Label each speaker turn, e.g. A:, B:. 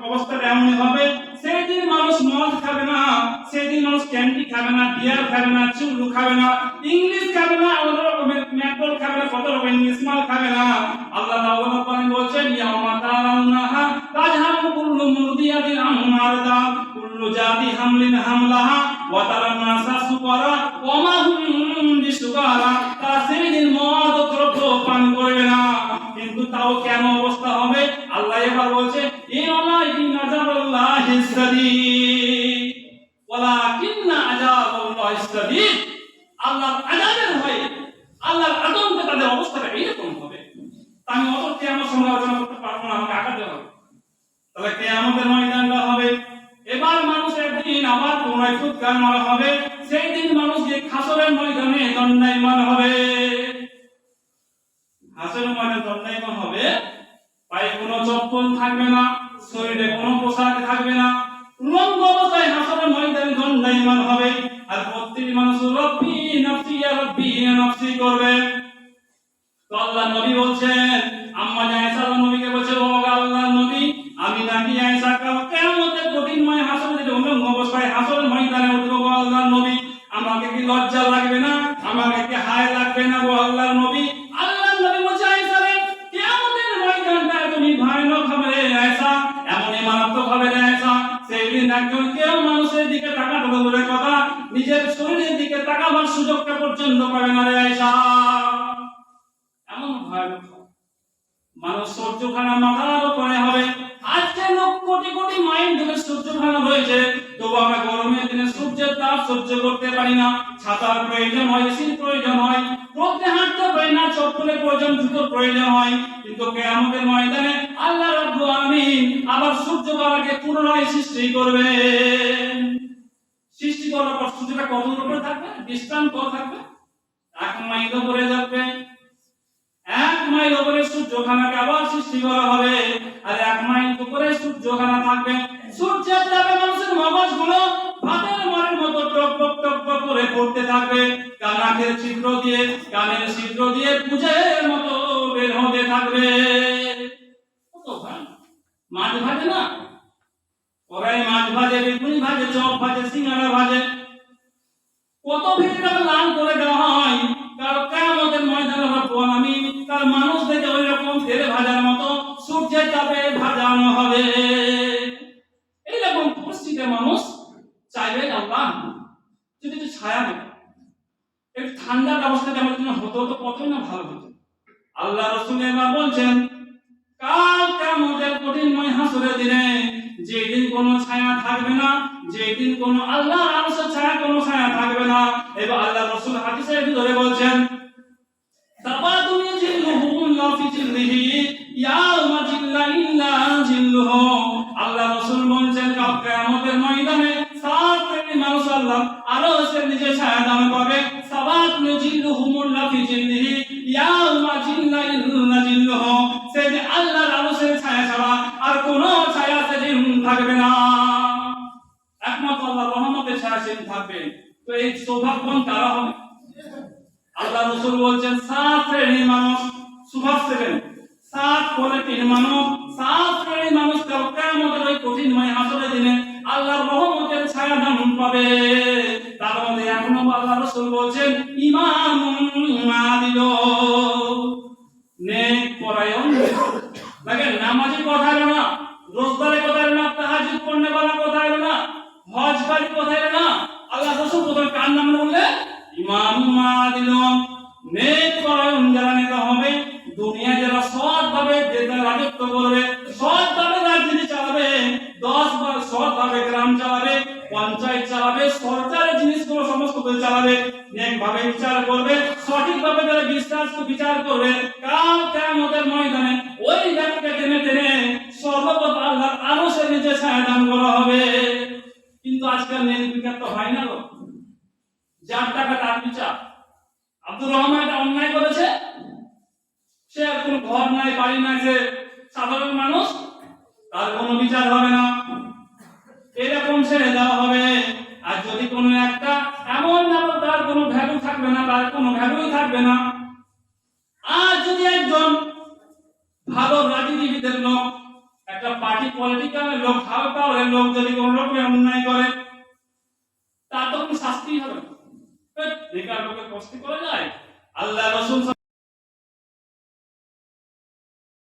A: অবস্থাটা এমনই হবে, সেদিন মানুষ মদ খাবে না, সেদিন মানুষ ক্যান্ডি খাবে না, বিয়ার খাবে না, চুরু খাবে না, ইংলিশ খাবে না, অন্য রকমের ম্যাকডোল খাবে না, কত রকমের ইংলিশ মাল খাবে না। আল্লাহ তাআলা কোরআনে বলছেন, ইয়াউমা তারাউনাহা তাজহাবু কুল্লু মুরদিয়াতিন আম্মা আরদাত কুল্লু জাতি হামলিন হামলাহা ওয়া তারান নাসা সুকারা ওয়া মা হুম বিসুকারা। তারা সেদিন মদ দ্রব্য পান করবে না, কিন্তু তাও কেন অবস্থা হবে? আল্লাহ এবার বলছে, ইন্না আযাবাল্লাহি শাদীদ ওয়ালাকিন্না আযাবাল্লাহি শাদীদ। আল্লাহর আযাবের ভয়ে, আল্লাহর আতঙ্কে তাদের অবস্থাটা এরকম হবে। আমি অত কিয়ামত সমালোচনা করতে পারবো না, আমাকে আঘাত দেওয়া হবে। তাহলে কিয়ামতের ময়দানটা হবে, এবার মানুষ একদিন আবার পুনরায় ফুৎকার মারা হবে, সেই দিন মানুষ যে হাসরের ময়দানে দণ্ডায়মান হবে। হাসরের ময়দানে দণ্ডায়মান হবে, পায়ে কোনো চপ্পল থাকবে না, শরীরে কোনো পোশাক থাকবে না, উলঙ্গ অবস্থায় হাসরের ময়দানে দণ্ডায়মান হবে। আর প্রত্যেক মানুষ রব্বি নাফসি ইয়া রব্বি ইয়া নাফসি করবে। তো আল্লাহর নবী বলছেন, আম্মা আয়েশা নবীকে বলছে, ও আল্লাহর নবী, আমি নাকি আয়েশা কিয়ামতের কঠিনময় হাসরের উলঙ্গ অবস্থায় হাসরের ময়দানে উঠবো গো আল্লাহর নবী, আমাকে কি লজ্জা লাগবে না? আমাকে কি হায় লাগবে না গো আল্লাহর নবী? আল্লাহর নবী বলছে, আয়েশা রে, কিয়ামতের ময়দানটা তুমি ভয়ানক হবে রে আয়েশা, এমনই মারাত্মক হবে রে আয়েশা, সেদিন একজন কেউ মানুষের দিকে তাকাতে দূরের কথা, নিজের শরীরের দিকে তাকাবার সুযোগটা পর্যন্ত পাবে না রে আয়েশা। এমন ভয়ানক মানুষ সূর্যখানা মাথার উপরে হবে। আজকে লক্ষ কোটি কোটি মাইল দূরে সূর্যখানা রয়েছে, তবু আমরা গরমের দিনে সূর্যের তাপ সহ্য করতে পারি না, ছাতার প্রয়োজন হয়, এসির প্রয়োজন হয়, রোদে হাঁটতে পারি না, চপ্পলের প্রয়োজন, জুতোর প্রয়োজন হয়। কিন্তু কিয়ামতের ময়দানে আল্লাহ রাব্বুল আলামিন আবার সূর্যকে পুনরায় সৃষ্টি করবে। সৃষ্টি করার পর সূর্যটা কত উপরে থাকবে? বিশ্রাম কত থাকবে? 1 মাইল উপরে থাকবে। 1 মাইল উপরে সূর্যখানাকে আবার সৃষ্টি করা হবে, আর 1 মাইল উপরে সূর্যখানা থাকবে। সূর্যের তাপে মানুষের মগজগুলো ভাতের মরের মতো টক টক টক টক করে পড়তে থাকবে, কানের ছিদ্র দিয়ে পূজের মতো বের হতে থাকবে। কত ভাই মাছ ভাজে না, ওরাই মাছ ভাজে, বেগুনি ভাজে, চপ ভাজে, সিঙ্গাড়া ভাজে, কত ভিতরে লাল করে দেওয়া হয়। কারণ কিয়ামতের ময়দানে রব্বুল আলামিন তার মানুষ দেখে ওই রকম তেলে ভাজার মতো সূর্যের তাপে ভাজানো হবে। এইরকম পরিস্থিতিতে মানুষ চাইবে, আল্লাহ যদি একটু ছায়া দেয়, একটু ঠান্ডার অবস্থাটা আমাদের জন্য হতো তো কতই না ভালো হতো। আল্লাহ রাসূল এবার বলছেন, কাল কিয়ামতের কঠিনময় হাসরের দিনে যেদিন কোনো ছায়া থাকবে না, যেদিন কোনো আল্লাহর আরশের ছায়া কোনো ছায়া থাকবে না। এবার আল্লাহ রাসূল হাদিসের ভিতরে বলছেন, তাবাদুল জিল্লুহুম লা ফি জিল্লিহি ইয়াউমা জিল্লা ইল্লা জিল্লুহু। আল্লাহ রাসূল বলছেন, কাল কিয়ামতের ময়দানে 7 শ্রেণীর মানুষ আল্লাহ আরশের নিচে ছায়া দান পাবে। তাবাদুল জিল্লুহুম লা ফি জিল্লিহি ইয়াউমা জিল্লা ইল্লা জিল্লুহু। সেদিন আল্লাহর আরশের ছায়া ছাড়া আর কোনো ছায়া সেদিন থাকবে না, একমাত্র আল্লাহর রহমতের ছায়া সেদিন থাকবে। তো এই সৌভাগ্যবান কারা হবে? আল্লাহ রাসূল বলছেন, 7 শ্রেণীর মানুষ, সুভাষ ছিলেন 7 কোয়ালিটির মানুষ, 7 শ্রেণীর মানুষ কিয়ামতের ওই কঠিনময় হাসরের দিনে আল্লাহর রহমতের ছায়া দান পাবে। তার মধ্যে এক নম্বর আল্লাহ রাসূল বলছেন, ইমামুন আদিল, নেক পরায়ণ। দেখেন, নামাজি কথা এলো না, রোজদারের কথা এলো না, তাহাজ্জুদ পড়নে वाला কথা এলো না, হজকারী কথা এলো না। আল্লাহ রাসূল প্রথমে কার নাম বললেন? ইমামুন আদিল, নেক পরায়ণ যারা নেতা হবে, দুনিয়া যারা সৎভাবে দেশের রাজত্ব করবে, সৎভাবে রাজনীতি চালাবে, 10 বার সৎভাবে গ্রাম চালাবে, পঞ্চায়েত চালাবে, সরকারের জিনিসগুলো সমস্ত কিছু চালাবে, নেকভাবে বিচার করবে, সঠিকভাবে যারা বিচার করবে, কাল কিয়ামতের ময়দানে ওই ব্যক্তিকে টেনে টেনে সর্বপ্রথম আল্লাহর আরশের নিচে ছায়া দান করা হবে। কিন্তু আজকাল নেক বিচার তো হয় না গো, যার টাকা তার বিচার। আব্দুর রহমান একটা অন্যায় করেছে, সে আর কোনো ঘর নাই, বাড়ি নাই, সে সাধারণ মানুষ, তার কোনো বিচার হবে না, এরকম ছেড়ে দেওয়া হবে। আর যদি কোনো একটা এমন নাম, তার কোনো ভ্যালু থাকবে না, তার কোনো ভ্যালুই থাকবে না। আর যদি একজন ভালো রাজনীতিবিদের লোক একটা পার্টি পলিটিক্যাল লোক হাওয়া পাওয়ার লোক যদি কোন রকমের অন্যায় করে তার তো কোনো শাস্তি হবে না। বেকার লোকের কষ্ট করা যায়? আল্লাহ রাসূল